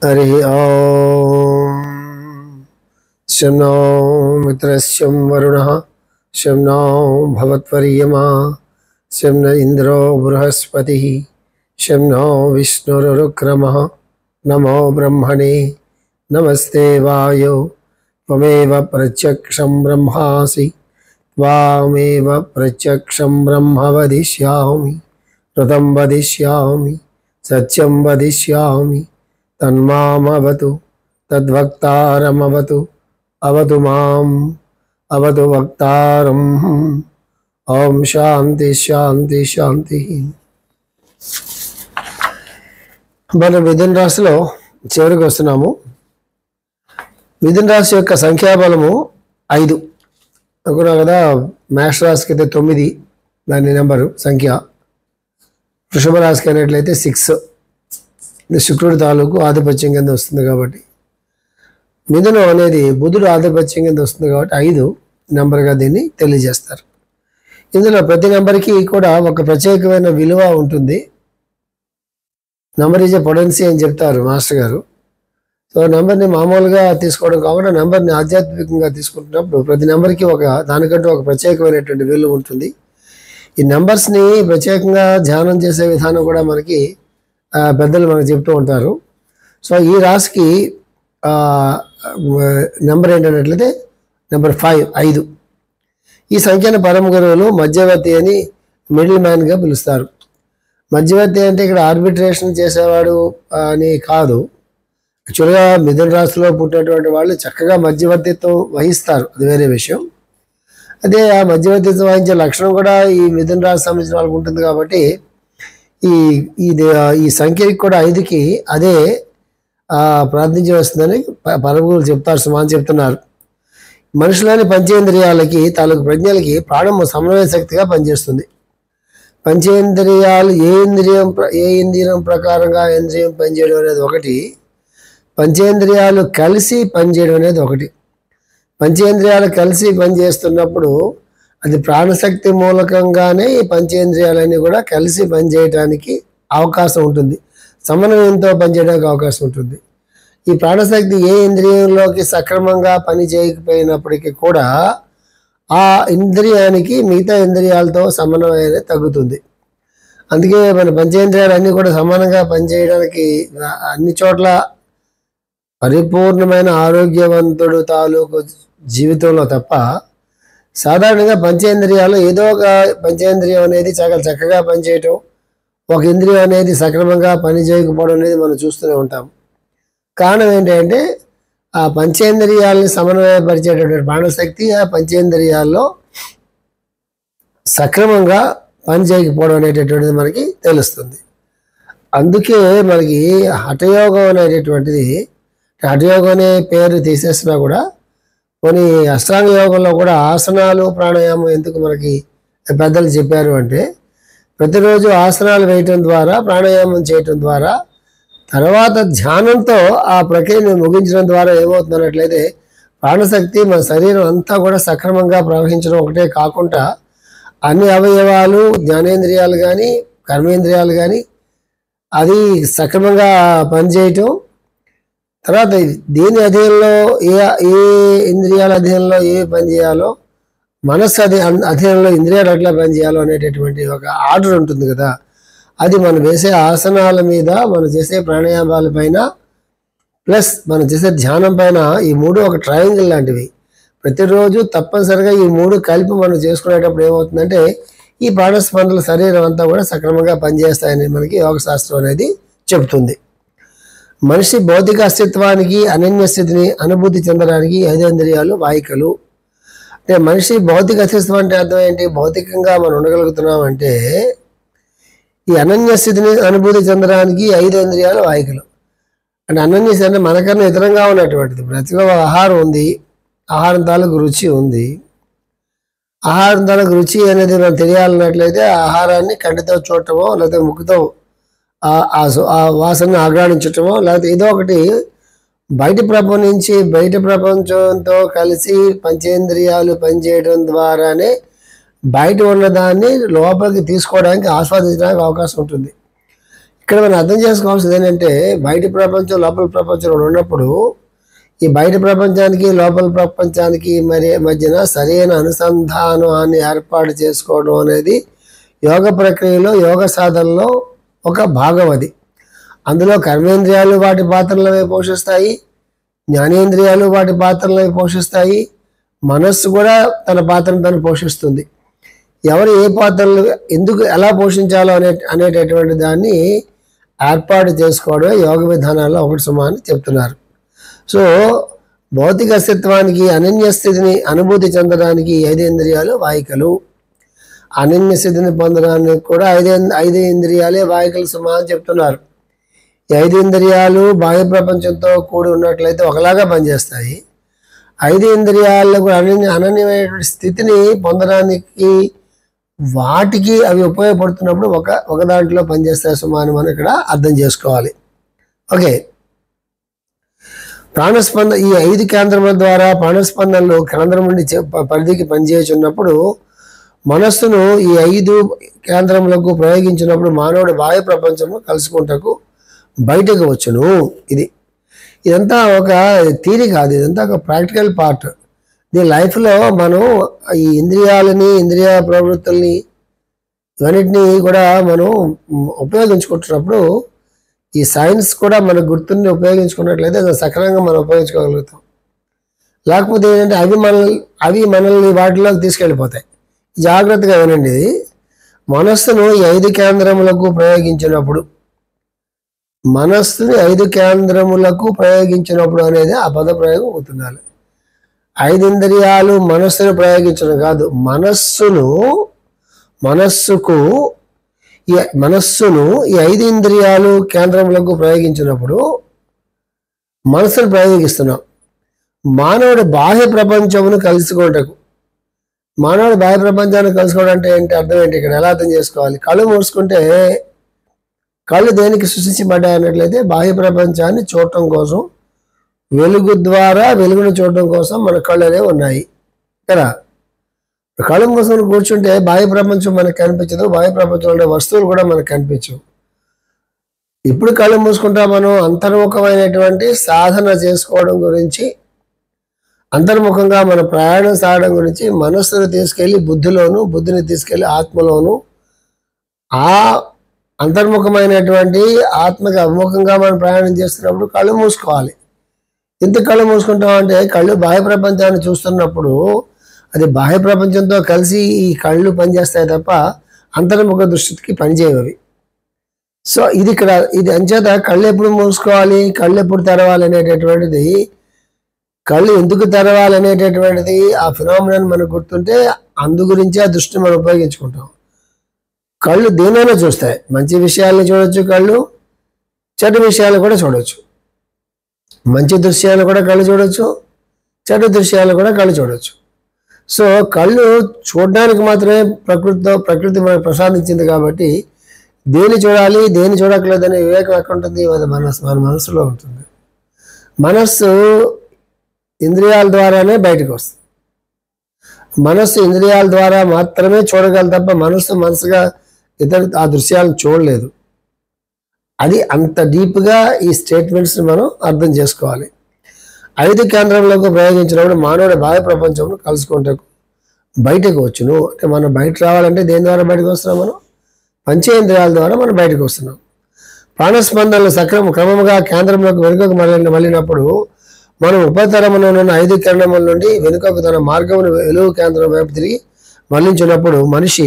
हरि ओम शं नो मित्रस्यं वरुणः शं नो भवत्वर्यमा शं न इन्द्रो बृहस्पतिः शं नो विष्णुरुक्रमः नमो ब्रह्मणे नमस्ते वायो त्वमेव प्रत्यक्षं ब्रह्मासि त्वामेव प्रत्यक्षं ब्रह्म वदिष्यामि ऋतं वदिष्यामि सत्यं वदिष्यामि तन्मामवतु तद्वक्तारमवतु अवतु माम् अवतु वक्तारम् ओम శాంతి శాంతి శాంతి. మన మిథున రాశిలో చివరికి వస్తున్నాము. మిథున రాశి యొక్క సంఖ్యాబలము 5 అనుకున్నా కదా. మేష రాశికి అయితే 9 దాని నెంబరు సంఖ్య. వృషభ రాశికి అయినట్లయితే 6 శుక్రుడి తాలూకు ఆధిపత్యం కింద వస్తుంది కాబట్టి, మిథునం అనేది బుధుడు ఆధిపత్యం కింద వస్తుంది కాబట్టి 5 నెంబర్గా దీన్ని తెలియజేస్తారు. ఇందులో ప్రతి నెంబర్కి కూడా ఒక ప్రత్యేకమైన విలువ ఉంటుంది. నెంబర్ ఈజ్ ఏ పొటెన్సీ అని చెప్తారు మాస్టర్ గారు. సో నెంబర్ని మామూలుగా తీసుకోవడం కాకుండా నెంబర్ని ఆధ్యాత్మికంగా తీసుకుంటున్నప్పుడు ప్రతి నెంబర్కి దానికంటూ ఒక ప్రత్యేకమైనటువంటి విలువ ఉంటుంది. ఈ నెంబర్స్ని ప్రత్యేకంగా ధ్యానం చేసే విధానం కూడా మనకి పెద్దలు మనకు చెప్తూ ఉంటారు. సో ఈ రాశికి నెంబర్ ఏంటన్నట్లయితే నెంబర్ 5. ఈ సంఖ్యను పరమ గురువులు మధ్యవర్తి అని మిడిల్ మ్యాన్గా పిలుస్తారు. మధ్యవర్తి అంటే ఇక్కడ ఆర్బిట్రేషన్ చేసేవాడు అని కాదు. యాక్చువల్గా మిథున రాశిలో పుట్టినటువంటి వాళ్ళు చక్కగా మధ్యవర్తిత్వం వహిస్తారు, అది వేరే విషయం. అదే ఆ మధ్యవర్తిత్వం వహించే లక్షణం కూడా ఈ మిథున రాశి సంబంధించిన వాళ్ళకి ఉంటుంది కాబట్టి ఈ సంఖ్యకి కూడా 5కి అదే ప్రార్థించి వస్తుందని పరమగురువులు చెప్తారు, సుమాన్ చెప్తున్నారు. మనుషులోని పంచేంద్రియాలకి తాలూకు ప్రజ్ఞలకి ప్రాణము సమన్వయ శక్తిగా పనిచేస్తుంది. పంచేంద్రియాలు ఏ ఇంద్రియం ప్రకారంగా ఇంద్రియం పనిచేయడం అనేది ఒకటి, పంచేంద్రియాలు కలిసి పనిచేయడం అనేది ఒకటి. పంచేంద్రియాలు కలిసి పనిచేస్తున్నప్పుడు అది ప్రాణశక్తి మూలకంగానే ఈ పంచేంద్రియాలన్నీ కూడా కలిసి పనిచేయడానికి అవకాశం ఉంటుంది, సమన్వయంతో పనిచేయడానికి అవకాశం ఉంటుంది. ఈ ప్రాణశక్తి ఏ ఇంద్రియంలోకి సక్రమంగా పని చేయకపోయినప్పటికీ కూడా ఆ ఇంద్రియానికి మిగతా ఇంద్రియాలతో సమన్వయం తగ్గుతుంది. అందుకే మన పంచేంద్రియాలు అన్నీ కూడా సమానంగా పనిచేయడానికి అన్ని చోట్ల పరిపూర్ణమైన ఆరోగ్యవంతుడు తాలూకు జీవితంలో తప్ప సాధారణంగా పంచేంద్రియాలు ఏదో ఒక పంచేంద్రియం అనేది చాలా చక్కగా పనిచేయటం, ఒక ఇంద్రియం అనేది సక్రమంగా పని చేయకపోవడం అనేది మనం చూస్తూనే ఉంటాం. కారణం ఏంటంటే ఆ పంచేంద్రియాలని సమన్వయపరిచేటటువంటి ప్రాణశక్తి ఆ పంచేంద్రియాల్లో సక్రమంగా పని చేయకపోవడం అనేటటువంటిది మనకి తెలుస్తుంది. అందుకే మనకి హఠయోగం అనేటటువంటిది, హఠయోగం అనే పేరు తీసేసినా కూడా కొన్ని అష్టాంగ యోగంలో కూడా ఆసనాలు ప్రాణాయామం ఎందుకు మనకి పెద్దలు చెప్పారు అంటే, ప్రతిరోజు ఆసనాలు వేయటం ద్వారా ప్రాణాయామం చేయటం ద్వారా తర్వాత ధ్యానంతో ఆ ప్రక్రియను ముగించడం ద్వారా ఏమవుతుందన్నట్లయితే ప్రాణశక్తి మన శరీరం అంతా కూడా సక్రమంగా ప్రవహించడం ఒకటే కాకుండా అన్ని అవయవాలు, జ్ఞానేంద్రియాలు కానీ కర్మేంద్రియాలు కానీ అది సక్రమంగా పనిచేయటం, తర్వాత దేని అధీనంలో ఏ ఇంద్రియాల అధీనంలో ఏ పని చేయాలో, మనస్సు అధీనంలో ఇంద్రియాలు ఎట్లా పనిచేయాలో అనేటటువంటి ఒక ఆర్డర్ ఉంటుంది కదా. అది మనం వేసే ఆసనాల మీద, మనం చేసే ప్రాణాయామాల పైన, ప్లస్ మనం చేసే ధ్యానం పైన ఈ 3 ఒక ట్రయాంగిల్ లాంటివి. ప్రతిరోజు తప్పనిసరిగా ఈ 3 కలిపి మనం చేసుకునేటప్పుడు ఏమవుతుందంటే ఈ ప్రాణస్పందన శరీరం అంతా కూడా సక్రమంగా పనిచేస్తాయని మనకి యోగ శాస్త్రం అనేది చెబుతుంది. మనిషి భౌతిక అస్తిత్వానికి అనన్య స్థితిని అనుభూతి చెందడానికి 5 ఇంద్రియాలు వాయికలు. అంటే మనిషి భౌతిక అస్తిత్వం అంటే అర్థం ఏంటి? భౌతికంగా మనం ఉండగలుగుతున్నాం అంటే ఈ అనన్య స్థితిని అనుభూతి చెందడానికి 5 ఇంద్రియాలు వాయికలు. అంటే అనన్య స్థితి అంటే మనకన్నా ఇతరంగా ఉన్నటువంటిది. ప్రతిలో ఆహారం ఉంది, ఆహారం తాలూకు రుచి ఉంది. ఆహారం తాలూకు రుచి అనేది మనం తెలియాలన్నట్లయితే ఆహారాన్ని కంటితో చూడటమో లేకపోతే ముక్కుతో ఆ వాసనను ఆగ్రాణించటమో లేకపోతే ఏదో ఒకటి బయట ప్రపంచంతో కలిసి పంచేంద్రియాలు పనిచేయడం ద్వారానే బయట ఉన్నదాన్ని లోపలికి తీసుకోవడానికి, ఆస్వాదించడానికి అవకాశం ఉంటుంది. ఇక్కడ మనం అర్థం చేసుకోవాల్సింది ఏంటంటే బయట ప్రపంచం లోపల ప్రపంచంలో ఉన్నప్పుడు ఈ బయట ప్రపంచానికి లోపల ప్రపంచానికి మధ్యన సరైన అనుసంధానాన్ని ఏర్పాటు చేసుకోవడం అనేది యోగ ప్రక్రియలో యోగ సాధనలో ఒక భాగం. అది అందులో కర్మేంద్రియాలు వాటి పాత్రలవి పోషిస్తాయి, జ్ఞానేంద్రియాలు వాటి పాత్రలవి పోషిస్తాయి, మనస్సు కూడా తన పాత్రను తను పోషిస్తుంది. ఎవరు ఏ పాత్రలు ఎందుకు ఎలా పోషించాలో అనేటటువంటి దాన్ని ఏర్పాటు చేసుకోవడమే యోగ విధానాల్లో ఒకటి సుమాని చెప్తున్నారు. సో భౌతిక అస్తిత్వానికి అనన్య స్థితిని అనుభూతి చెందడానికి 5 ఇంద్రియాలు వాయికలు, అనన్య స్థితిని పొందడానికి కూడా 5 ఇంద్రియాలే వాయికలు సుమా అని చెప్తున్నారు. ఈ 5 ఇంద్రియాలు బాహ్య ప్రపంచంతో కూడి ఉన్నట్లయితే ఒకలాగా పనిచేస్తాయి. 5 ఇంద్రియాల్లో కూడా అనన్యమైనటువంటి స్థితిని పొందడానికి వాటికి అవి ఉపయోగపడుతున్నప్పుడు ఒక దాంట్లో పనిచేస్తాయి సుమా అని మనం ఇక్కడ అర్థం చేసుకోవాలి. ఓకే, ప్రాణస్పందన ఈ 5 కేంద్రముల ద్వారా ప్రాణస్పందనలు కేంద్రం నుండి పరిధికి పనిచేయుచున్నప్పుడు మనస్సును ఈ 5 కేంద్రములకు ప్రయోగించినప్పుడు మానవుడు బాహ్య ప్రపంచము కలుసుకుంటకు బయటకు వచ్చును. ఇదంతా ఒక థియరీ కాదు, ఇదంతా ఒక ప్రాక్టికల్ పార్ట్. దీని లైఫ్లో మనం ఈ ఇంద్రియాలని, ఇంద్రియ ప్రవృత్తుల్ని ఇవన్నిటినీ కూడా మనం ఉపయోగించుకుంటున్నప్పుడు ఈ సైన్స్ కూడా మన గుర్తుని ఉపయోగించుకున్నట్లయితే సక్రమంగా మనం ఉపయోగించుకోగలుగుతాం. లేకపోతే ఏంటంటే అవి మనల్ని వాటిలోకి తీసుకెళ్ళిపోతాయి. జాగ్రత్తగా వినండి. ఇది మనస్సును ఈ 5 కేంద్రములకు ప్రయోగించినప్పుడు, మనస్సుని 5 కేంద్రములకు ప్రయోగించినప్పుడు అనేది ఆ పద ప్రయోగం అవుతుండాలి. 5 ఇంద్రియాలు మనస్సును ప్రయోగించడం కాదు, మనస్సును ఈ 5 ఇంద్రియాలు కేంద్రములకు ప్రయోగించినప్పుడు మనస్సును ప్రయోగిస్తున్నాం. మానవుడు బాహ్య ప్రపంచమును కలుసుకోవటకు, మానవుడు బాహ్య ప్రపంచాన్ని కలుసుకోవడం అంటే ఏంటి, అర్థం ఏంటి, ఇక్కడ ఎలా అర్థం చేసుకోవాలి? కళ్ళు మూసుకుంటే కళ్ళు దేనికి సృష్టించబడ్డాయి అన్నట్లయితే బాహ్య ప్రపంచాన్ని చూడటం కోసం, వెలుగు ద్వారా వెలుగును చూడటం కోసం మన కళ్ళు అనేవి ఉన్నాయి కదా. కళ్ళు మూసుకొని కూర్చుంటే బాహ్య ప్రపంచం మనకు కనిపించదు, బాహ్య ప్రపంచంలో ఉండే వస్తువులు కూడా మనకు కనిపించవు. ఇప్పుడు కళ్ళు మూసుకుంటా మనం అంతర్ముఖమైనటువంటి సాధన చేసుకోవడం గురించి, అంతర్ముఖంగా మన ప్రయాణం సాగడం గురించి మనస్సును తీసుకెళ్ళి బుద్ధిని తీసుకెళ్ళి ఆత్మలోను, ఆ అంతర్ముఖమైనటువంటి ఆత్మకి అభిముఖంగా మనం ప్రయాణం చేస్తున్నప్పుడు కళ్ళు మూసుకోవాలి. ఎంత కళ్ళు మూసుకుంటాం అంటే కళ్ళు బాహ్య ప్రపంచాన్ని చూస్తున్నప్పుడు అది బాహ్య ప్రపంచంతో కలిసి ఈ కళ్ళు పనిచేస్తాయి తప్ప అంతర్ముఖ దృష్టికి పనిచేయవి. సో ఇది అంచేత కళ్ళు ఎప్పుడు మూసుకోవాలి, కళ్ళు ఎప్పుడు తెరవాలి అనేటటువంటిది, కళ్ళు ఎందుకు తెరవాలి అనేటటువంటిది ఆ ఫినామినన్ మనకు గుర్తుంటే అందు గురించి ఆ దృష్టిని మనం ఉపయోగించుకుంటాం. కళ్ళు దేనైనా చూస్తాయి, మంచి విషయాలను చూడొచ్చు, కళ్ళు చెడు విషయాలు కూడా చూడొచ్చు. మంచి దృశ్యాలు కూడా కళ్ళు చూడొచ్చు, చెడు దృశ్యాలు కూడా కళ్ళు చూడొచ్చు. సో కళ్ళు చూడడానికి మాత్రమే ప్రకృతి మనకు ప్రసాదించింది కాబట్టి దేని చూడాలి దేని చూడట్లేదనే వివేకం ఎక్కడ ఉంటుంది, అది మన మనసులో ఉంటుంది. మనస్సు ఇంద్రియాల ద్వారానే బయటకు వస్తుంది. మనస్సు ఇంద్రియాల ద్వారా మాత్రమే చూడగలదు తప్ప మనసుగా ఆ దృశ్యాలను చూడలేదు. అది అంత డీప్గా ఈ స్టేట్మెంట్స్ని మనం అర్థం చేసుకోవాలి. 5 కేంద్రములకు ప్రయోగించినప్పుడు మానవుడు బాహ్య ప్రపంచంను కలుసుకుంటకు బయటకు వచ్చును. అంటే మనం బయట రావాలంటే దేని ద్వారా బయటకు వస్తున్నాం, మనం పంచేంద్రియాల ద్వారా మనం బయటకు వస్తున్నాం. ప్రాణస్పందనలు క్రమముగా కేంద్రంలోకి వెనుకకు మళ్ళినప్పుడు మనం ఉపతరమున ఉన్న 5 కిరణముల నుండి వెనుకకు తన మార్గమును వెలుగు కేంద్రం వైపు తిరిగి మళ్లించినప్పుడు మనిషి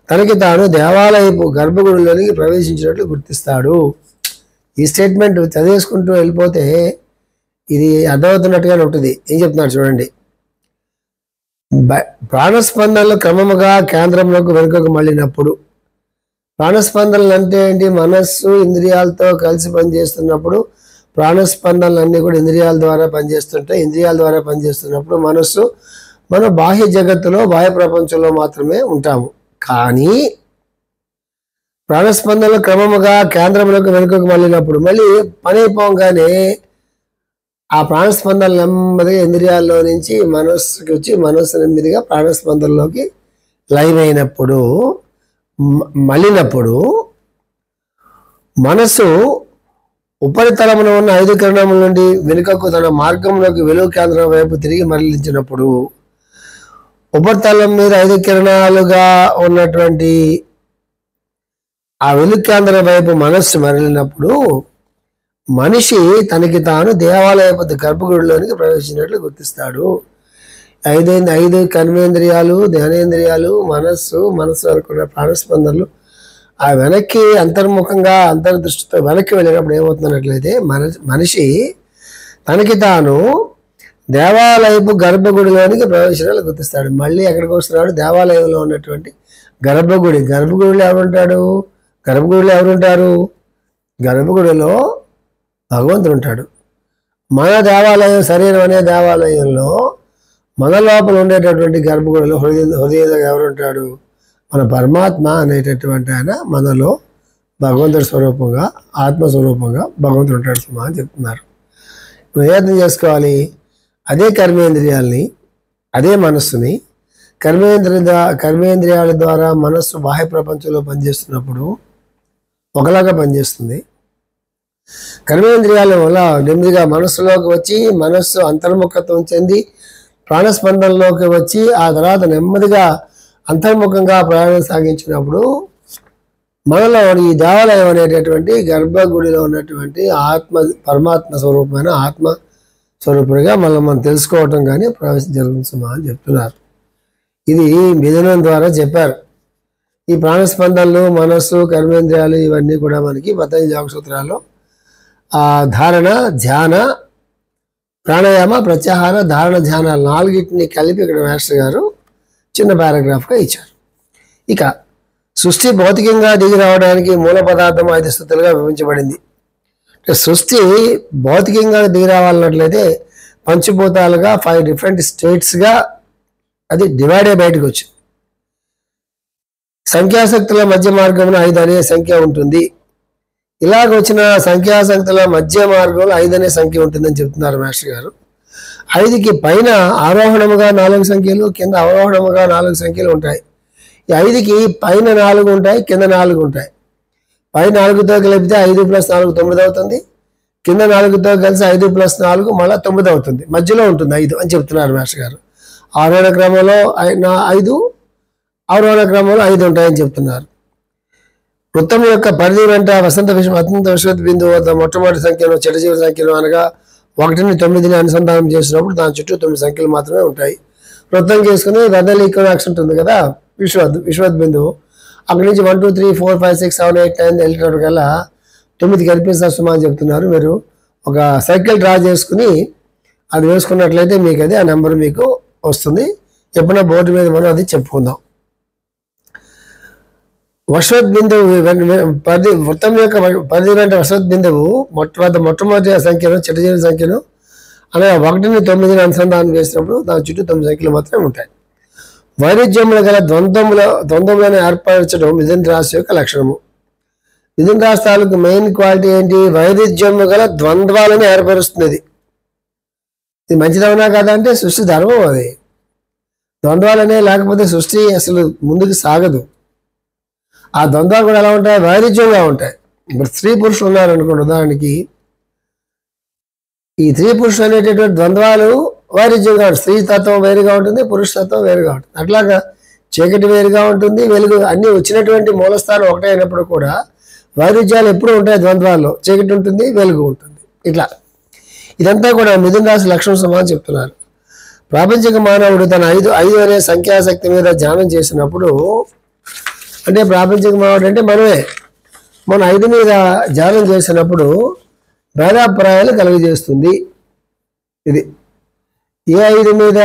తనకి తాను దేవాలయపు గర్భగుడిలోనికి ప్రవేశించినట్లు గుర్తిస్తాడు. ఈ స్టేట్మెంట్ చదివేసుకుంటూ వెళ్ళిపోతే ఇది అర్థమవుతున్నట్టుగానే ఉంటుంది. ఏం చెప్తున్నాడు చూడండి. ప్రాణస్పందనలు క్రమముగా కేంద్రంలోకి వెనుకకు మళ్ళినప్పుడు, ప్రాణస్పందనలు అంటే ఏంటి, మనస్సు ఇంద్రియాలతో కలిసి పనిచేస్తున్నప్పుడు ప్రాణస్పందనలు అన్నీ కూడా ఇంద్రియాల ద్వారా పనిచేస్తుంటాయి. ఇంద్రియాల ద్వారా పనిచేస్తున్నప్పుడు మనస్సు మన బాహ్య జగత్తులో బాహ్య ప్రపంచంలో మాత్రమే ఉంటాము. కానీ ప్రాణస్పందనలు క్రమముగా కేంద్రంలోకి వెనుకకు మళ్ళినప్పుడు మళ్ళీ పని అయిపోగానే ఆ ప్రాణస్పందనలు నెమ్మదిగా ఇంద్రియాల్లో నుంచి మనస్సుకి వచ్చి మనస్సు నెమ్మదిగా ప్రాణస్పందనలోకి లైవ్ అయినప్పుడు మళ్ళినప్పుడు మనస్సు ఉపరితలమున ఉన్న 5 కిరణముల నుండి వెనుకకు తన మార్గంలోకి వెలుగు కేంద్రం వైపు తిరిగి మరలించినప్పుడు ఉపరితలం మీద 5 కిరణాలుగా ఉన్నటువంటి ఆ వెలుగు కేంద్రం వైపు మనస్సు మరలినప్పుడు మనిషి తనకి తాను దేవాలయపు గర్భగుడిలోనికి ప్రవేశించినట్లు గుర్తిస్తాడు. 5 కర్మేంద్రియాలు, ధ్యానేంద్రియాలు, మనస్సు అనుకున్న ప్రాణస్పందనలు ఆ వెనక్కి అంతర్ముఖంగా అంతర్దృష్టితో వెనక్కి వెళ్ళినప్పుడు ఏమవుతున్నట్లయితే మనిషి తనకి తాను దేవాలయపు గర్భగుడిలోనికి ప్రవేశించాలని గుర్తిస్తాడు. మళ్ళీ ఎక్కడికి వస్తున్నాడు? దేవాలయంలో ఉన్నటువంటి గర్భగుడిలో ఎవరుంటాడు? గర్భగుడిలో భగవంతుడు ఉంటాడు. మన దేవాలయం, శరీరం అనే దేవాలయంలో మన లోపల ఉండేటటువంటి గర్భగుడిలో హృదయంలో ఎవరుంటాడు? మన పరమాత్మ అనేటటువంటి ఆయన మనలో భగవంతుడి స్వరూపంగా, ఆత్మస్వరూపంగా భగవంతుడు ఉంటాడు సుమా అని చెప్తున్నారు. ప్రయత్నం చేసుకోవాలి. అదే కర్మేంద్రియాలని, అదే మనస్సుని కర్మేంద్రియాల ద్వారా మనస్సు బాహ్య ప్రపంచంలో పనిచేస్తున్నప్పుడు ఒకలాగా పనిచేస్తుంది. కర్మేంద్రియాల వల్ల నెమ్మదిగా మనస్సులోకి వచ్చి మనస్సు అంతర్ముఖత్వం చెంది ప్రాణస్పందనలోకి వచ్చి ఆ తర్వాత నెమ్మదిగా అంతర్ముఖంగా ప్రయాణం సాగించినప్పుడు మనలో ఈ దేవాలయం అనేటటువంటి గర్భగుడిలో ఉన్నటువంటి పరమాత్మ స్వరూపమైన ఆత్మ స్వరూపుడిగా మనం తెలుసుకోవటం కానీ ప్రవేశం జరుగుతుందా అని చెప్తున్నారు. ఇది మిథునం ద్వారా చెప్పారు. ఈ ప్రాణస్పందనలు, మనస్సు, కర్మేంద్రియాలు ఇవన్నీ కూడా మనకి పతంజలి యోగ సూత్రాల్లో ధారణ, ధ్యాన, ప్రాణాయామ, ప్రత్యాహార, ధారణ, ధ్యాన 4టిని కలిపి ఇక్కడ మాస్టర్ గారు చిన్న పారాగ్రాఫ్గా ఇచ్చారు. ఇక సృష్టి భౌతికంగా దిగి రావడానికి మూల పదార్థం 5 స్థితులుగా విభజించబడింది. సృష్టి భౌతికంగా దిగి రావాలన్నట్లయితే పంచభూతాలుగా 5 డిఫరెంట్ స్టేట్స్గా అది డివైడ్ అయ్యి బయటకు వచ్చింది. సంఖ్యాశక్తుల మధ్య మార్గంలో 5 అనే సంఖ్య ఉంటుంది. ఇలాగ వచ్చిన సంఖ్యాశక్తుల మధ్య మార్గంలో 5 అనే సంఖ్య ఉంటుందని చెప్తున్నారు మాస్టర్ గారు. 5కి పైన ఆరోహణముగా 4 సంఖ్యలు, కింద అవరోహణముగా 4 సంఖ్యలు ఉంటాయి. ఈ 5కి పైన 4 ఉంటాయి, కింద 4 ఉంటాయి. పై 4తో కలిపితే 5 + 4 9 అవుతుంది. కింద 4తో కలిసి 5 + 4 మళ్ళీ 9 అవుతుంది. మధ్యలో ఉంటుంది 5 అని చెప్తున్నారు మాస్టర్ గారు. ఆరోహణ క్రమంలో 5, అవరోహణ క్రమంలో 5 ఉంటాయని చెప్తున్నారు. వృత్తం యొక్క పరిధి వెంట అత్యంత విశ్వత్ బిందువు వద్ద మొట్టమొదటి సంఖ్యను చిరజీవి సంఖ్యను అనగా 1ని 9ని అనుసంధానం చేసినప్పుడు దాని చుట్టూ 9 సంఖ్యలు మాత్రమే ఉంటాయి. వృత్తం చేసుకుని రథల్ ఈక్వనాక్స్ ఉంటుంది కదా, విశ్వత్ బిందువు. అక్కడి నుంచి 1 2 3 4 5 6 7 8 9 వెళ్ళేటప్పుడు కల్లా 9 కనిపిస్తారు సుమా అని చెప్తున్నారు. మీరు ఒక సర్కిల్ డ్రా చేసుకుని అది వేసుకున్నట్లయితే మీకు అది ఆ నెంబర్ మీకు వస్తుంది. ఎప్పుడైనా బోర్డు మీద మనం అది చెప్పుకుందాం. వశ్వత్ బిందువు వృత్తం యొక్క పరిధి వెంట వశ్వత్ బిందువు మొట్టమొదటి సంఖ్యను చిరజీవి సంఖ్యను అనగా 1ని 9ని అనుసంధానం చేసినప్పుడు దాని చుట్టూ 9 సంఖ్యలు మాత్రమే ఉంటాయి. వైరుధ్యములు గల ద్వంద్వములను ఏర్పరచడం మిథున రాశి యొక్క లక్షణము. మిథున రాశి తాలూకు మెయిన్ క్వాలిటీ ఏంటి? వైరుధ్యము గల ద్వంద్వాలను ఏర్పరుస్తుంది. ఇది మంచిదవునా కదా అంటే సృష్టి ధర్మం. అది ద్వంద్వాలనే లేకపోతే సృష్టి అసలు ముందుకు సాగదు. ఆ ద్వంద్వాలు కూడా ఎలా ఉంటాయి? వైరుధ్యంగా ఉంటాయి. ఇప్పుడు స్త్రీ పురుషులు ఉన్నారనుకోండి, ఉదాహరణకి ఈ స్త్రీ పురుషులు అనేటటువంటి ద్వంద్వాలు వైరుధ్యంగా ఉంటుంది. స్త్రీ తత్వం వేరుగా ఉంటుంది, పురుష తత్వం వేరుగా ఉంటుంది. అట్లాగా చీకటి వేరుగా ఉంటుంది, వెలుగు అన్నీ వచ్చినటువంటి మూలస్థానం ఒకటే అయినప్పుడు కూడా వైరుధ్యాలు ఎప్పుడు ఉంటాయి ద్వంద్వాల్లో. చీకటి ఉంటుంది, వెలుగు ఉంటుంది. ఇట్లా ఇదంతా కూడా మిథున రాశి లక్షణం సమానం చెప్తున్నారు. ప్రాపంచిక మానవుడు తన 5 అనే సంఖ్యాశక్తి మీద ధ్యానం చేసినప్పుడు, అంటే ప్రాపంచిక మానవుడు అంటే మనమే, మన 5 మీద ధ్యానం చేసినప్పుడు భేదాభిప్రాయాలు కలుగజేస్తుంది. ఇది ఏ 5 మీద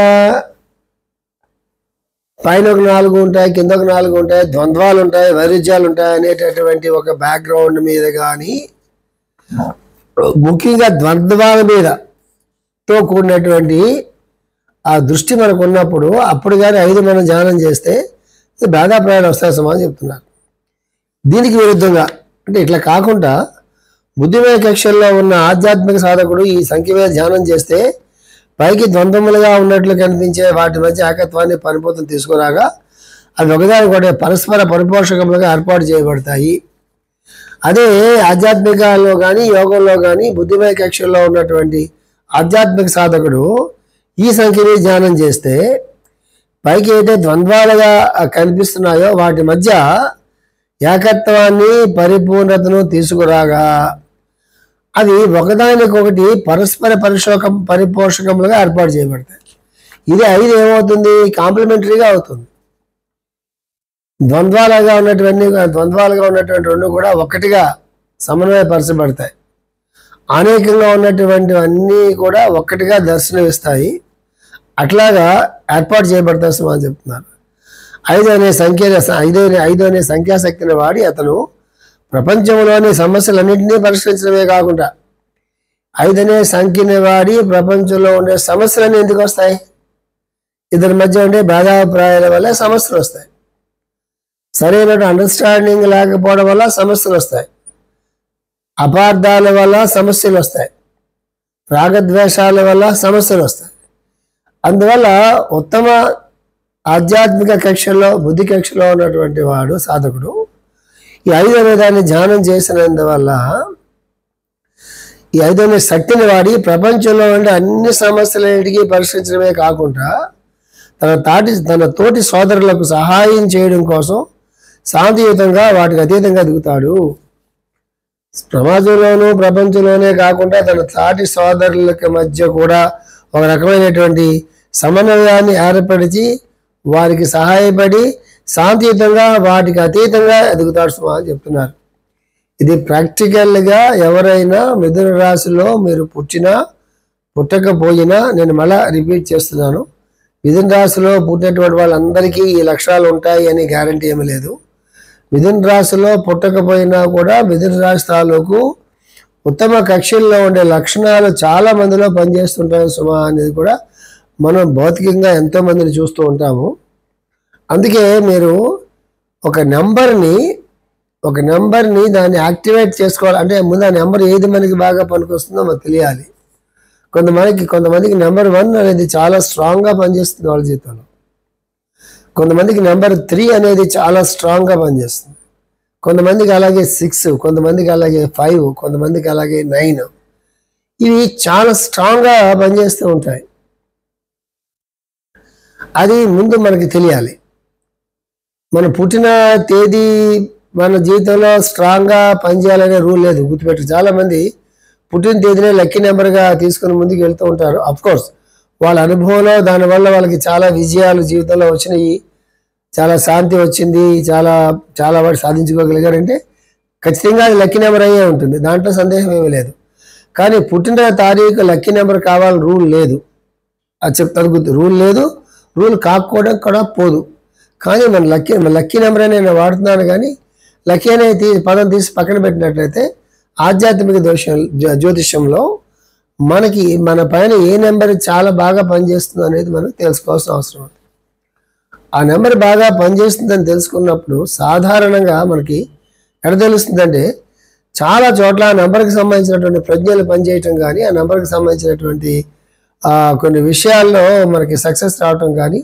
పైన ఒక 4 ఉంటాయి, కింద ఒక 4 ఉంటాయి, ద్వంద్వాలు ఉంటాయి, వైరుధ్యాలు ఉంటాయి అనేటటువంటి ఒక బ్యాక్గ్రౌండ్ మీద కానీ, ముఖ్యంగా ద్వంద్వాల మీద తో కూడినటువంటి ఆ దృష్టి మనకు ఉన్నప్పుడు అప్పుడు కానీ 5 మనం ధ్యానం చేస్తే భేదాభిప్రాయాలు వస్తాయి సమానం చెప్తున్నారు. దీనికి విరుద్ధంగా అంటే ఇట్లా కాకుండా బుద్ధిమయ కక్షల్లో ఉన్న ఆధ్యాత్మిక సాధకుడు ఈ సంఖ్య మీద ధ్యానం చేస్తే పైకి ద్వంద్వములుగా ఉన్నట్లు కనిపించే వాటి మధ్య ఏకత్వాన్ని పరిపూర్తం తీసుకురాగా అవి ఒకదానికొకటి పరస్పర పరిపోషకములుగా ఏర్పాటు చేయబడతాయి. అదే ఆధ్యాత్మికలో కానీ యోగంలో కానీ బుద్ధిమయ కక్షల్లో ఉన్నటువంటి ఆధ్యాత్మిక సాధకుడు ఈ సంఖ్యని ధ్యానం చేస్తే పైకి అయితే ద్వంద్వాలుగా కనిపిస్తున్నాయో వాటి మధ్య ఏకత్వాన్ని పరిపూర్ణతను తీసుకురాగా అవి ఒకదానికొకటి పరస్పర పరిపోషకములుగా ఏర్పాటు చేయబడతాయి. ఇది 5 ఏమవుతుంది? కాంప్లిమెంటరీగా అవుతుంది. ద్వంద్వాలుగా ఉన్నటువంటి రెండు కూడా ఒకటిగా సమన్వయపరచబడతాయి. అనేకంగా ఉన్నటువంటివన్నీ కూడా ఒక్కటిగా దర్శనమిస్తాయి. అట్లాగా ఏర్పాటు చేయబడతాయి అని చెప్తున్నారు. 5 అనే సంఖ్యాశక్తిని వాడి అతను ప్రపంచంలోని సమస్యలన్నింటినీ పరిష్కరించడమే కాకుండా 5 అనే సంఖ్యని వాడి ప్రపంచంలో ఉండే సమస్యలన్నీ ఎందుకు వస్తాయి? ఇద్దరి మధ్య ఉండే భేదాభిప్రాయాల వల్ల సమస్యలు వస్తాయి. సరైన అండర్స్టాండింగ్ లేకపోవడం వల్ల సమస్యలు వస్తాయి. అపార్థాల వల్ల సమస్యలు వస్తాయి. రాగద్వేషాల వల్ల సమస్యలు వస్తాయి. అందువల్ల ఉత్తమ ఆధ్యాత్మిక కక్షలో బుద్ధి కక్షలో ఉన్నటువంటి వాడు సాధకుడు ఈ 5 అనే దాన్ని ధ్యానం చేసినందువల్ల ఈ 5 అనే శక్తిని వాడి ప్రపంచంలో ఉండే అన్ని సమస్యలన్నిటికీ పరిష్కరించడమే కాకుండా తన తోటి సోదరులకు సహాయం చేయడం కోసం శాంతియుతంగా వాటికి అతీతంగా దిగుతాడు. సమాజంలోనూ ప్రపంచంలోనే కాకుండా తన తాటి సోదరులకి మధ్య కూడా ఒక రకమైనటువంటి సమన్వయాన్ని ఏర్పరిచి వారికి సహాయపడి శాంతియుతంగా వాటికి అతీతంగా ఎదుగుతాడు అని చెప్తున్నారు. ఇది ప్రాక్టికల్గా ఎవరైనా మిథున రాశిలో మీరు పుట్టకపోయినా నేను మళ్ళా రిపీట్ చేస్తున్నాను, మిథున రాశిలో పుట్టినటువంటి వాళ్ళందరికీ ఈ లక్షణాలు ఉంటాయి అని గ్యారంటీ ఏమీ లేదు. మిథున రాశిలో పుట్టకపోయినా కూడా మిథున రాశి తాలూకు ఉత్తమ కక్షల్లో ఉండే లక్షణాలు చాలా మందిలో పనిచేస్తుంటాయి సుమా అనేది కూడా మనం భౌతికంగా ఎంతో మందిని చూస్తూ ఉంటాము. అందుకే మీరు ఒక నెంబర్ని దాన్ని యాక్టివేట్ చేసుకోవాలి అంటే ముందు ఆ నెంబర్ ఏది మనకి బాగా పనికొస్తుందో మనకు తెలియాలి. కొంతమందికి నెంబర్ 1 అనేది చాలా స్ట్రాంగ్గా పనిచేస్తుంది వాళ్ళ జీవితంలో. కొంతమందికి నెంబర్ 3 అనేది చాలా స్ట్రాంగ్గా పనిచేస్తుంది. కొంతమందికి అలాగే 6, కొంతమందికి అలాగే 5, కొంతమందికి అలాగే 9. ఇవి చాలా స్ట్రాంగ్గా పనిచేస్తూ ఉంటాయి. అది ముందు మనకి తెలియాలి. మన పుట్టిన తేదీ మన జీవితంలో స్ట్రాంగ్గా పనిచేయాలనే రూల్ లేదు, గుర్తుపెట్టు. చాలామంది పుట్టిన తేదీనే లక్కీ నెంబర్గా తీసుకుని ముందుకు వెళ్తూ ఉంటారు. అఫ్కోర్స్ వాళ్ళ అనుభవంలో దానివల్ల వాళ్ళకి చాలా విజయాలు జీవితంలో వచ్చినాయి, చాలా శాంతి వచ్చింది, చాలా వాడు సాధించుకోగలిగారంటే ఖచ్చితంగా అది లక్కీ నెంబర్ అయ్యే ఉంటుంది, దాంట్లో సందేహం ఏమీ లేదు. కానీ పుట్టిన తారీఖు లక్కీ నెంబర్ కావాలని రూల్ లేదు. అది చెప్తారు గుర్తు, రూల్ లేదు, రూల్ కాకపోవడం కూడా పోదు. కానీ మన లక్కీ నెంబర్ అని నేను వాడుతున్నాను. కానీ లక్కీ అనే పదం తీసి పక్కన పెట్టినట్లయితే ఆధ్యాత్మిక జ్యోతిష్యంలో మనకి మన పైన ఏ నెంబర్ చాలా బాగా పనిచేస్తుందో అనేది మనకు తెలుసుకోవాల్సిన అవసరం ఉంది. ఆ నెంబర్ బాగా పనిచేస్తుందని తెలుసుకున్నప్పుడు సాధారణంగా మనకి ఎక్కడ తెలుస్తుందంటే చాలా చోట్ల ఆ నెంబర్కి సంబంధించినటువంటి ప్రజ్ఞలు పనిచేయటం కానీ ఆ నెంబర్కి సంబంధించినటువంటి కొన్ని విషయాల్లో మనకి సక్సెస్ రావటం కానీ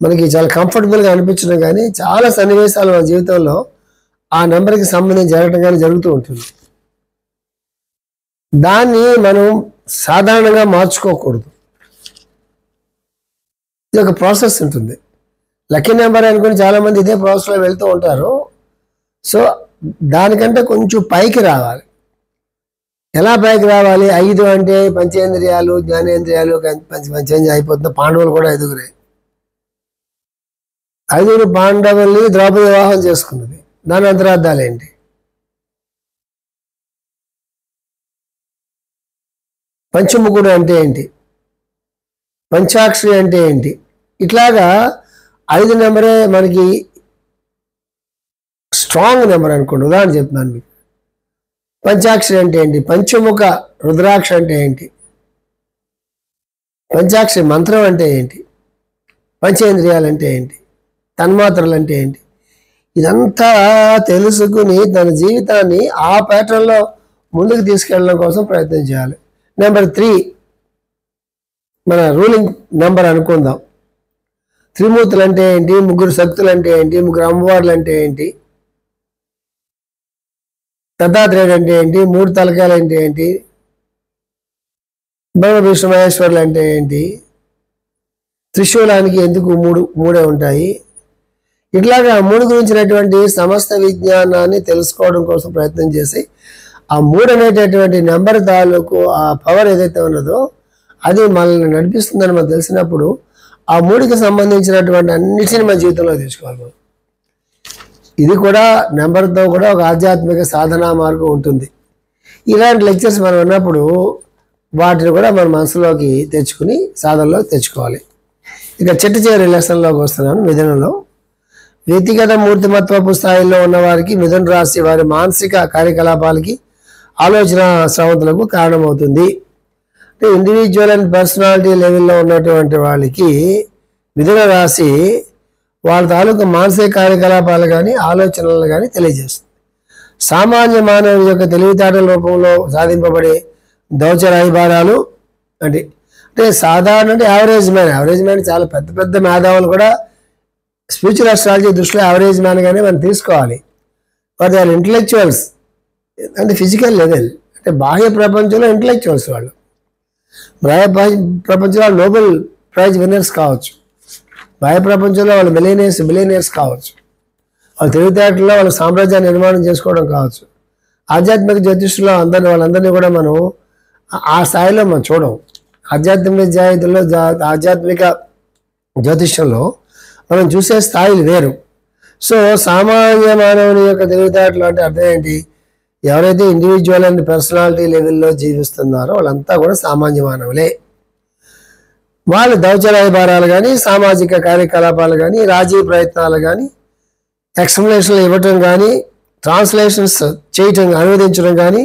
మనకి చాలా కంఫర్టబుల్గా అనిపించడం కానీ చాలా సన్నివేశాలు మన జీవితంలో ఆ నెంబర్కి సంబంధించి జరగటం కానీ జరుగుతూ ఉంటుంది. దాన్ని మనం సాధారణంగా మార్చుకోకూడదు. ఇది ఒక ప్రాసెస్ ఉంటుంది. లక్కీ నెంబర్ అనుకుని చాలామంది ఇదే ప్రాసెస్లో వెళ్తూ ఉంటారు. సో దానికంటే కొంచెం పైకి రావాలి. ఎలా పైకి రావాలి? 5 అంటే పంచేంద్రియాలు జ్ఞానేంద్రియాలు పంచేంద్రియాలు అయిపోతుంది. పాండవులు కూడా 5గురే. 5 పాండవుల్ని ద్రౌపది వివాహం చేసుకున్నది. దాని అంతరార్థాలు ఏంటి? పంచముఖుడు అంటే ఏంటి? పంచాక్షరి అంటే ఏంటి? ఇట్లాగా 5 నెంబరే మనకి స్ట్రాంగ్ నెంబర్ అనుకోండి. ఉదాహరణ చెప్తున్నాను మీకు. పంచాక్షరి అంటే ఏంటి? పంచముఖ రుద్రాక్ష అంటే ఏంటి? పంచాక్షరి మంత్రం అంటే ఏంటి? పంచేంద్రియాలు అంటే ఏంటి? తన్మాత్రలు అంటే ఏంటి? ఇదంతా తెలుసుకుని తన జీవితాన్ని ఆ ప్యాటర్న్లో ముందుకు తీసుకెళ్ళడం కోసం ప్రయత్నం చేయాలి. నెంబర్ 3 మన రూలింగ్ నెంబర్ అనుకుందాం. త్రిమూర్తులు అంటే ఏంటి? 3 శక్తులు అంటే ఏంటి? 3 అమ్మవార్లు అంటే ఏంటి? దత్తాత్రేయుడు అంటే ఏంటి, 3 తలకాయలు అంటే ఏంటి, బ్రహ్మ విష్ణు మహేశ్వరులు అంటే ఏంటి, త్రిశూలానికి ఎందుకు మూడే ఉంటాయి, ఇట్లాగా 3 గురించినటువంటి సమస్త విజ్ఞానాన్ని తెలుసుకోవడం కోసం ప్రయత్నం చేసి ఆ 3 అనేటటువంటి నెంబర్ తాలూకు ఆ పవర్ ఏదైతే ఉన్నదో అది మనల్ని నడిపిస్తుందని మనకు తెలిసినప్పుడు ఆ 3కి సంబంధించినటువంటి అన్నిటిని మన జీవితంలో తీసుకోవాలి మనం. ఇది కూడా నెంబర్తో కూడా ఒక ఆధ్యాత్మిక సాధనా మార్గం ఉంటుంది. ఇలాంటి లెక్చర్స్ మనం ఉన్నప్పుడు వాటిని కూడా మన మనసులోకి తెచ్చుకుని సాధనలో తెచ్చుకోవాలి. ఇక చిట్ట చివరి లెసన్లోకి వస్తున్నాను. మిథునంలో వ్యక్తిగత మూర్తిమత్వపు స్థాయిలో ఉన్న వారికి మిథున రాశి వారి మానసిక కార్యకలాపాలకి ఆలోచన స్రవంతులకు కారణమవుతుంది. అంటే ఇండివిజువల్ అండ్ పర్సనాలిటీ లెవెల్లో ఉన్నటువంటి వాళ్ళకి మిథున రాశి వాళ్ళ తాలూకు మానసిక కార్యకలాపాలు కానీ ఆలోచనలు కానీ తెలియజేస్తుంది. సామాన్య మానవుడి యొక్క తెలివితేటల రూపంలో సాధింపబడే దౌచరాయిభారాలు అంటే సాధారణ అంటే యావరేజ్ మ్యాన్ చాలా పెద్ద పెద్ద మేధావులు కూడా స్పిరిచువల్ అస్ట్రాలజీ దృష్టిలో యావరేజ్ మ్యాన్గానే మనం తీసుకోవాలి. బట్ వాళ్ళు ఇంటలెక్చువల్స్ అంటే ఫిజికల్ లెవెల్ అంటే బాహ్య ప్రపంచంలో ఇంటలెక్చువల్స్ వాళ్ళు, బాహ్య ప్రపంచంలో నోబెల్ ప్రైజ్ విన్నర్స్ కావచ్చు, బాహ్య ప్రపంచంలో వాళ్ళు మిలియనర్స్ కావచ్చు, వాళ్ళ తెలివితేటల్లో వాళ్ళ సామ్రాజ్యాన్ని నిర్మాణం చేసుకోవడం కావచ్చు. ఆధ్యాత్మిక జ్యోతిష్లో వాళ్ళందరినీ కూడా మనం ఆ స్థాయిలో మనం చూడం. ఆధ్యాత్మిక జ్యోతిష్యంలో మనం చూసే స్థాయిలు వేరు. సో సామాన్య మానవుని యొక్క తెలివితేటలు అంటే అర్థం ఏంటి, ఎవరైతే ఇండివిజువల్ అండ్ పర్సనాలిటీ లెవెల్లో జీవిస్తున్నారో వాళ్ళంతా కూడా సామాన్య మానవులే. వాళ్ళు దౌచరాయభారాలు కానీ సామాజిక కార్యకలాపాలు కానీ రాజీ ప్రయత్నాలు కానీ ఎక్స్ప్లెనేషన్లు ఇవ్వటం కానీ ట్రాన్స్లేషన్స్ చేయటం అనువదించడం కానీ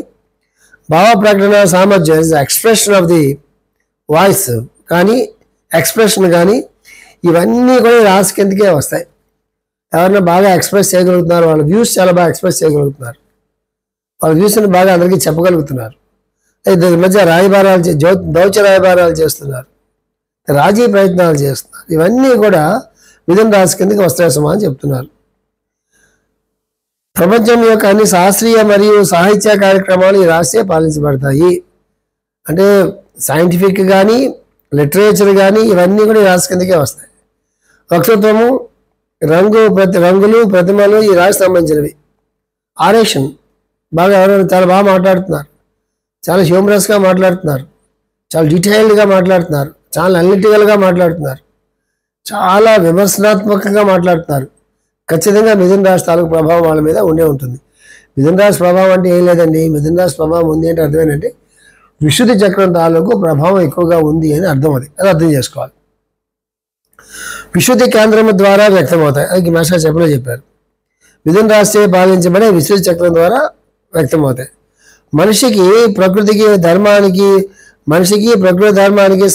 భావ ప్రకటన సామర్థ్యం ఎక్స్ప్రెషన్ ఆఫ్ ది వాయిస్ కానీ ఎక్స్ప్రెషన్ కానీ ఇవన్నీ కూడా రాశి కిందకే వస్తాయి. ఎవరైనా బాగా ఎక్స్ప్రెస్ చేయగలుగుతున్నారు, వాళ్ళ వ్యూస్ చాలా బాగా ఎక్స్ప్రెస్ చేయగలుగుతున్నారు, వాళ్ళ వ్యూస్ని బాగా అందరికీ చెప్పగలుగుతున్నారు, దీని మధ్య దౌచ రాయబారాలు చేస్తున్నారు, రాజీ ప్రయత్నాలు చేస్తున్నారు, ఇవన్నీ కూడా మిథున రాశి కిందకి వస్తాయి సుమా అని చెప్తున్నారు. ప్రపంచం యొక్క అన్ని శాస్త్రీయ మరియు సాహిత్య కార్యక్రమాలు ఈ రాశే పాలించబడతాయి. అంటే సైంటిఫిక్ కానీ లిటరేచర్ కానీ ఇవన్నీ కూడా ఈ రాశి కిందకే వస్తాయి. వక్తృత్వము రంగులు ప్రతిమలు ఈ రాశి సంబంధించినవి. ఆరేషన్ బాగా ఎవరైనా చాలా బాగా మాట్లాడుతున్నారు, చాలా హ్యూమరస్గా మాట్లాడుతున్నారు, చాలా డీటెయిల్డ్గా మాట్లాడుతున్నారు, చాలా అనలిటికల్గా మాట్లాడుతున్నారు, చాలా విమర్శనాత్మకంగా మాట్లాడుతున్నారు. ఖచ్చితంగా మిథున రాశి తాలూకు ప్రభావం వాళ్ళ మీద ఉండే ఉంటుంది. మిథున రాశి ప్రభావం అంటే ఏం లేదండి, మిథున రాశి ప్రభావం ఉంది అంటే అర్థం ఏంటంటే విశుద్ధి చక్రం తాలూకు ప్రభావం ఎక్కువగా ఉంది అని అర్థం. అది అర్థం చేసుకోవాలి. విశుద్ధి కేంద్రం ద్వారా వ్యక్తమవుతాయి. అది మాస్టర్ చెప్పారు. మిథున రాశి పాలించబడే విశుద్ధి చక్రం ద్వారా వ్యక్తమవుతాయి. మనిషికి ప్రకృతి ధర్మానికి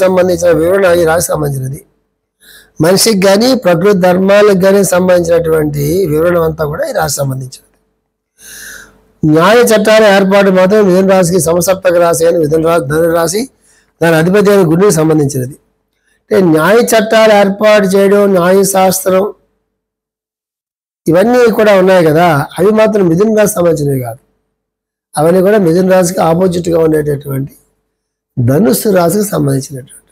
సంబంధించిన వివరణ ఈ రాశి సంబంధించినది. మనిషికి కానీ ప్రకృతి ధర్మాలకు కానీ సంబంధించినటువంటి వివరణ అంతా కూడా ఈ రాశి సంబంధించినది. న్యాయ చట్టాల ఏర్పాటు మాత్రం మిథున రాశికి సమసప్తక రాశి అని ధను రాశి దాని అధిపతి అయిన గురువుకి సంబంధించినది. అంటే న్యాయ చట్టాలు ఏర్పాటు చేయడం, న్యాయశాస్త్రం ఇవన్నీ కూడా ఉన్నాయి కదా, అవి మాత్రం మిథున రాశి సంబంధించినవి కాదు. అవన్నీ కూడా మిథున రాశికి ఆపోజిట్గా ఉండేటటువంటి ధనుస్సు రాశికి సంబంధించినటువంటి.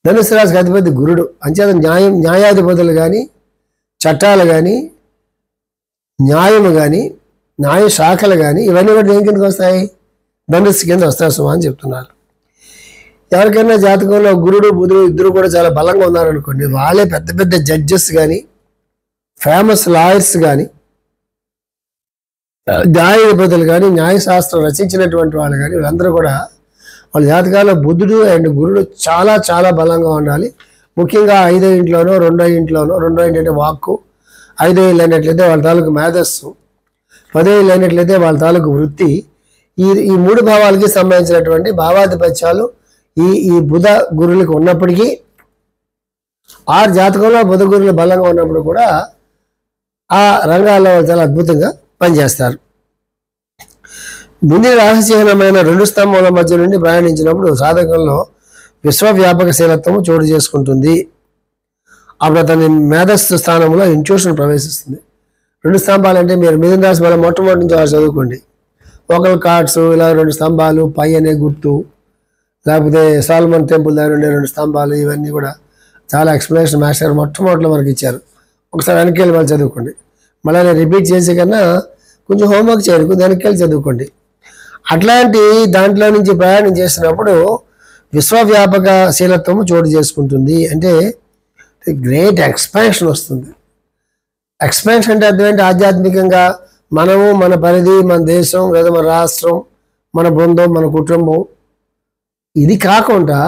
ధనుస్సు రాశికి అధిపతి గురుడు. అంచేత న్యాయాధిపతులు కానీ చట్టాలు కానీ న్యాయము కానీ న్యాయ శాఖలు కానీ ఇవన్నీ కూడా దేని కిందకి వస్తాయి, ధనుస్సు కింద వస్తాయి సుమా అని చెప్తున్నారు. ఎవరికైనా జాతకంలో గురుడు బుధుడు ఇద్దరు కూడా చాలా బలంగా ఉన్నారనుకోండి, వాళ్ళే పెద్ద పెద్ద జడ్జెస్ కానీ ఫేమస్ లాయర్స్ కానీ న్యాయాధిపతులు కానీ న్యాయశాస్త్రం రచించినటువంటి వాళ్ళు కానీ వీళ్ళందరూ కూడా వాళ్ళ జాతకాల్లో బుధుడు అండ్ గురుడు చాలా చాలా బలంగా ఉండాలి. ముఖ్యంగా 5వ ఇంట్లోనో 2వ ఇంట్లోనో, 2వ ఇంటి అంటే వాక్కు, 5వ ఇల్లు అయినట్లయితే వాళ్ళ తాలూకు మేధస్సు, 10వ ఇల్లు అయినట్లయితే వాళ్ళ తాలూకు వృత్తి, ఈ 3 భావాలకి సంబంధించినటువంటి భావాధిపత్యాలు ఈ బుధ గురువులకు ఉన్నప్పటికీ, 6 జాతకంలో బుధ గురువులు బలంగా ఉన్నప్పుడు కూడా ఆ రంగాల్లో చాలా అద్భుతంగా పనిచేస్తారు. ముందు రహస్యహీనమైన 2 స్తంభముల మధ్య నుండి ప్రయాణించినప్పుడు సాధకంలో విశ్వవ్యాపకశీలత్వము చోటు చేసుకుంటుంది. అప్పుడు అతని మేధస్సు స్థానంలో ఇంట్యూషన్ ప్రవేశిస్తుంది. 2 స్తంభాలు అంటే మీరు మిథున రాశి వల్ల మొట్టమొదటి నుంచి వాళ్ళు చదువుకోండి. ఒకల్ కార్డ్స్ ఇలా 2 స్తంభాలు, పై అనే గుర్తు, లేకపోతే సాల్మన్ టెంపుల్ దగ్గర ఉండే 2 స్తంభాలు, ఇవన్నీ కూడా చాలా ఎక్స్ప్లెనేషన్ మాస్టర్ గారు మొట్టమొదటిలో మనకి ఇచ్చారు. ఒకసారి వెనక్కి వాళ్ళు చదువుకోండి. మళ్ళీ నేను రిపీట్ చేసే కన్నా కొంచెం హోంవర్క్ చేయండి, కొంచెం వెనక్కి చదువుకోండి. అట్లాంటి దాంట్లో నుంచి ప్రయాణం చేసినప్పుడు విశ్వవ్యాపక శీలత్వం చోటు చేసుకుంటుంది. అంటే గ్రేట్ ఎక్స్పాన్షన్ వస్తుంది. ఎక్స్పాన్షన్ అంటే అర్థం ఏంటి? ఆధ్యాత్మికంగా మనము, మన పరిధి, మన దేశం లేదా మన రాష్ట్రం, మన బృందం, మన కుటుంబం, ఇది కాకుండా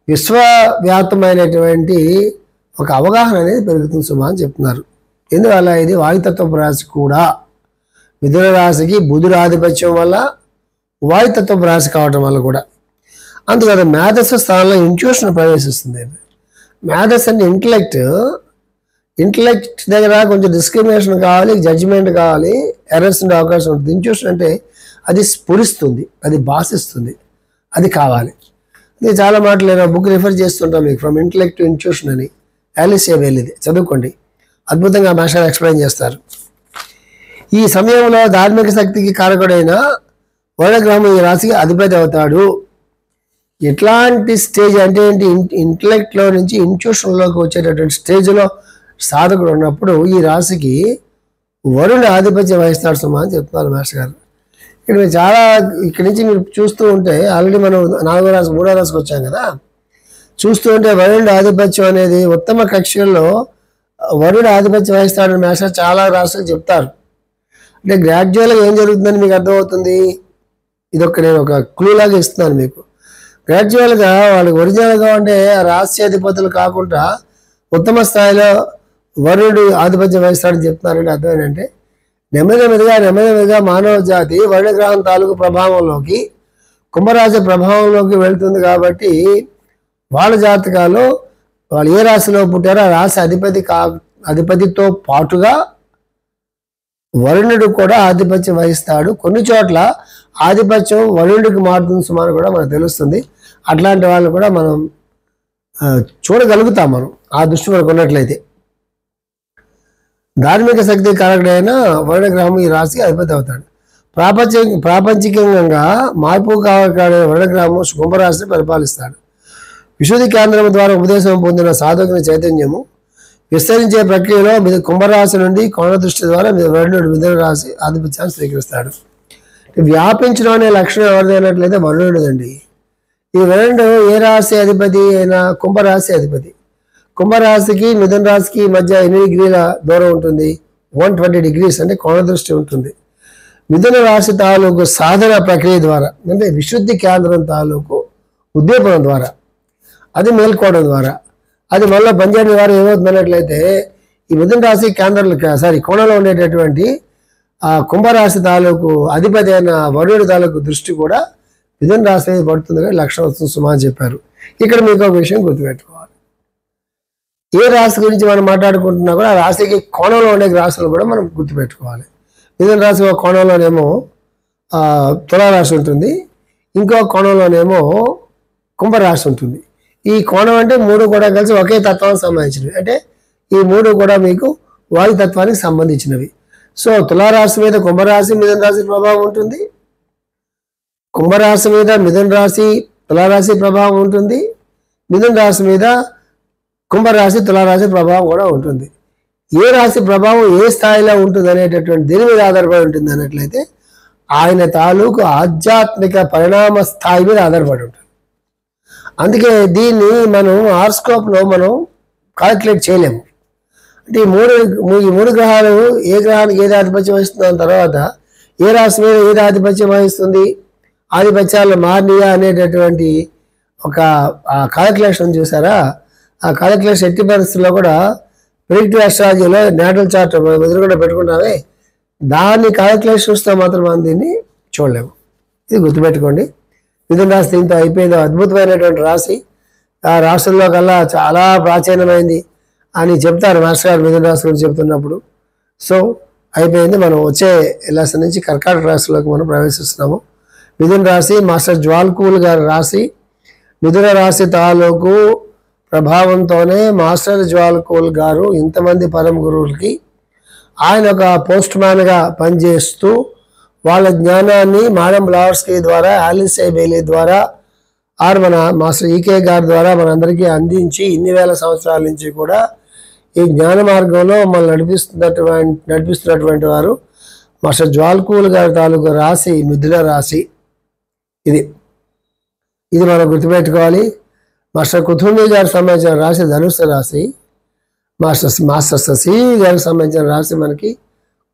విశ్వవ్యాప్తమైనటువంటి ఒక అవగాహన అనేది పెరుగుతుంది సుమా అని చెప్తున్నారు. ఎందువల్ల? ఇది వాయుతత్వపు రాశి కూడా. మిథున రాశికి బుధుడు ఆధిపత్యం వల్ల వాయుతత్వపు రాశి కావటం వల్ల కూడా. అందుకని మేధస్సు స్థానంలో ఇంట్యూషన్ ప్రవేశిస్తుంది. మేధస్సు అంటే ఇంటలెక్ట్ దగ్గర కొంచెం డిస్క్రిమినేషన్ కావాలి, జడ్జిమెంట్ కావాలి, ఎర్రర్స్ ఉండే అవకాశం ఉంటుంది. ఇంట్యూషన్ అంటే అది స్ఫురిస్తుంది, అది భాషిస్తుంది, అది కావాలి. ఇది చాలా మాటలు నేను బుక్ రిఫర్ చేస్తుంటాను మీకు, ఫ్రమ్ ఇంటలెక్ట్ టు ఇంట్యూషన్ అని. ఆలిసియా వెళ్ళిది, చదువుకోండి, అద్భుతంగా మాస్టర్ ఎక్స్ప్లెయిన్ చేస్తారు. ఈ సమయంలో ధార్మిక శక్తికి కారకుడైన వరుణగ్రహం ఈ రాశికి అధిపతి అవుతాడు. ఎట్లాంటి స్టేజ్ అంటే ఏంటి? ఇంటలెక్ట్లో నుంచి ఇంట్యూషన్లోకి వచ్చేటటువంటి స్టేజ్లో సాధకుడు ఉన్నప్పుడు ఈ రాశికి వరుణుడు ఆధిపత్యం వహిస్తాడు సుమా అని చెప్తున్నారు మాస్టర్ గారు. ఇక్కడ చాలా ఇక్కడి నుంచి మీరు చూస్తూ ఉంటే ఆల్రెడీ మనం 4వ రాశి 3వ రాశికి వచ్చాం కదా. చూస్తూ ఉంటే వరుణుడు ఆధిపత్యం అనేది ఉత్తమ కక్షల్లో వరుణుడు ఆధిపత్యం వహిస్తాడని మాస్టర్ చాలా రాష్ట్రాలు చెప్తారు. అంటే గ్రాడ్యువల్గా ఏం జరుగుతుందని మీకు అర్థమవుతుంది. ఇదొక నేను ఒక క్లూ లాగా ఇస్తున్నాను మీకు. గ్రాడ్యువల్గా వాళ్ళకి ఒరిజినల్గా ఉండే రాష్ట్రాధిపతులు కాకుండా ఉత్తమ స్థాయిలో వరుణుడు ఆధిపత్యం వహిస్తాడని చెప్తున్నారంటే అర్థం ఏంటంటే నెమ్మదిగా మానవ జాతి వరుణగ్రహం తాలూకు ప్రభావంలోకి, కుంభరాశి ప్రభావంలోకి వెళ్తుంది. కాబట్టి వాళ్ళ జాతకాలు వాళ్ళు ఏ రాశిలో పుట్టారో ఆ రాశి అధిపతితో పాటుగా వరుణుడు కూడా ఆధిపత్యం వహిస్తాడు. కొన్ని చోట్ల ఆధిపత్యం వరుణుడికి మారుతుంది సుమారు కూడా మనకు తెలుస్తుంది. అట్లాంటి వాళ్ళు కూడా మనం చూడగలుగుతాం, మనం ఆ దృష్టి మనకు ఉన్నట్లయితే. ధార్మిక శక్తి కారకుడైన వరుణగ్రహం ఈ రాశికి అధిపతి అవుతాడు. ప్రాపంచికంగా మార్పు కారకుడైన వరుణగ్రహము కుంభరాశిని పరిపాలిస్తాడు. విశుద్ధి కేంద్రం ద్వారా ఉపదేశం పొందిన సాధకుని చైతన్యము విస్తరించే ప్రక్రియలో కుంభరాశి నుండి కోణ దృష్టి ద్వారా వరుణుడు మిథున రాశి ఆధిపత్యాన్ని స్వీకరిస్తాడు. వ్యాపించడం అనే లక్షణం ఎవరిదైనట్లయితే వరుణుడిదండి. ఈ వరుణుడు ఏ రాశి అధిపతి అయినా కుంభరాశి అధిపతి. కుంభరాశికి మిథున రాశికి మధ్య 8 డిగ్రీల దూరం ఉంటుంది, 120 degrees అంటే కోణ దృష్టి ఉంటుంది. మిథున రాశి తాలూకు సాధన ప్రక్రియ ద్వారా, అంటే విశుద్ధి కేంద్రం తాలూకు ఉద్దీపనం ద్వారా, అది మేల్కోవడం ద్వారా, అది మళ్ళీ పనిచేయడం ద్వారా ఏమవుతుందన్నట్లయితే ఈ మిథున రాశి కోణంలో ఉండేటటువంటి ఆ కుంభరాశి తాలూకు అధిపతి అయిన వరుణుడి తాలూకు దృష్టి కూడా మిథున రాశి మీద పడుతుంది, లక్షణం వస్తుంది సుమా అని చెప్పారు. ఇక్కడ మీకు ఒక విషయం గుర్తుపెట్టుకోవాలి. ఏ రాశి గురించి మనం మాట్లాడుకుంటున్నా కూడా ఆ రాశికి కోణంలో ఉండే రాశులు కూడా మనం గుర్తుపెట్టుకోవాలి. మిథున రాశి ఒక కోణంలోనేమో తులారాశి ఉంటుంది, ఇంకో కోణంలోనేమో కుంభరాశి ఉంటుంది. ఈ కోణం అంటే 3 కూడా కలిసి ఒకే తత్వానికి సంబంధించినవి. అంటే ఈ 3 కూడా మీకు వాయుతత్వానికి సంబంధించినవి. సో తులారాశి మీద కుంభరాశి మిథున రాశి ప్రభావం ఉంటుంది, కుంభరాశి మీద మిథున రాశి తులారాశి ప్రభావం ఉంటుంది, మిథున రాశి మీద కుంభరాశి తులారాశి ప్రభావం కూడా ఉంటుంది. ఏ రాశి ప్రభావం ఏ స్థాయిలో ఉంటుంది అనేటటువంటి దీని మీద ఆధారపడి ఉంటుంది అన్నట్లయితే ఆయన తాలూకు ఆధ్యాత్మిక పరిణామ స్థాయి మీద ఆధారపడి ఉంటుంది. అందుకే దీన్ని మనం హారోస్కోప్లో మనం కాల్కులేట్ చేయలేము. అంటే ఈ మూడు గ్రహాలు ఏ గ్రహానికి ఏది ఆధిపత్యం వహిస్తుంది, దాని తర్వాత ఏ రాశి మీద ఏది ఆధిపత్యం వహిస్తుంది, ఆధిపత్యాలు మారినయా అనేటటువంటి ఒక కాల్కులేషన్ చూసారా. ఆ కాల్కులేషన్ ఎట్టి పరిస్థితుల్లో కూడా ప్రిడిక్టివ్ ఆస్ట్రాలజీలో నేటల్ చార్ట్ ఎదురుకుండా పెట్టుకుంటామే, దాన్ని కాల్కులేషన్స్తో మాత్రం మనం దీన్ని చూడలేము. ఇది గుర్తుపెట్టుకోండి. మిథున రాశి దీంతో అయిపోయింది. అద్భుతమైనటువంటి రాశి, ఆ రాశుల్లో కల్లా చాలా ప్రాచీనమైంది అని చెప్తారు మాస్టర్ గారు మిథున రాశి గురించి చెప్తున్నప్పుడు. సో అయిపోయింది. మనం వచ్చే లెసన్ నుంచి కర్కాటక రాశిలోకి మనం ప్రవేశిస్తున్నాము. మిథున రాశి మాస్టర్ జ్వాల్కూల్ గారి రాశి. మిథున రాశి తాలూకు ప్రభావంతోనే మాస్టర్ జ్వాల్కూల్ గారు ఇంతమంది పరమ గురువులకి ఆయన ఒక పోస్ట్ మ్యాన్గా పనిచేస్తూ వాళ్ళ జ్ఞానాన్ని మేడం బ్లవాట్స్కీ ద్వారా, ఆలిస్ ఐ బేలీ ద్వారా, మన మాస్టర్ ఈకే గారి ద్వారా మనందరికీ అందించి ఇన్ని వేల సంవత్సరాల నుంచి కూడా ఈ జ్ఞాన మార్గంలో మమ్మల్ని నడిపిస్తున్నటువంటి వారు మాస్టర్ జ్వాల్కూల్ గారి తాలూకు రాశి, మిథున రాశి. ఇది మనం గుర్తుపెట్టుకోవాలి. మాస్టర్ కుతుంబీ గారికి సంబంధించిన రాశి ధనుస్సు రాశి. మాస్టర్ శశి గారికి సంబంధించిన రాశి మనకి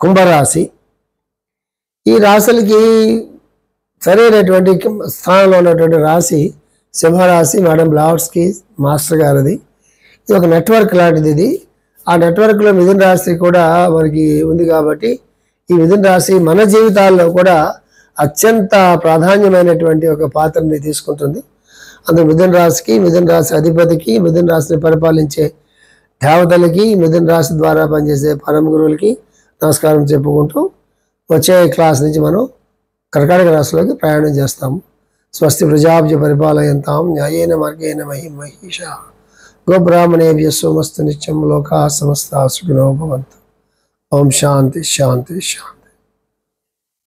కుంభరాశి. ఈ రాశులకి సరైనటువంటి స్థానంలో ఉన్నటువంటి రాశి సింహరాశి, మేడం బ్లవాట్స్కీ మాస్టర్ గారిది. ఇది ఒక నెట్వర్క్ లాంటిది. ఇది ఆ నెట్వర్క్లో మిథున రాశి కూడా మనకి ఉంది కాబట్టి ఈ మిథున రాశి మన జీవితాల్లో కూడా అత్యంత ప్రాధాన్యమైనటువంటి ఒక పాత్రని తీసుకుంటుంది. అందులో మిథున రాశికి, మిథున రాశి అధిపతికి, మిథున రాశిని పరిపాలించే దేవతలకి, మిథున రాశి ద్వారా పనిచేసే పరమ గురువులకి నమస్కారం చెప్పుకుంటూ వచ్చే క్లాస్ నుంచి మనం కర్కాటక రాశిలోకి ప్రయాణం చేస్తాము. స్వస్తి ప్రజాభ్య పరిపాలయంతాం న్యాయేన మార్గేణ మహిషా గోబ్రాహ్మణేభ్యः సోమస్తు నిత్యం లోకాः సమస్తాः సుఖినో భవంతు. ఓం శాంతి శాంతి శాంతి.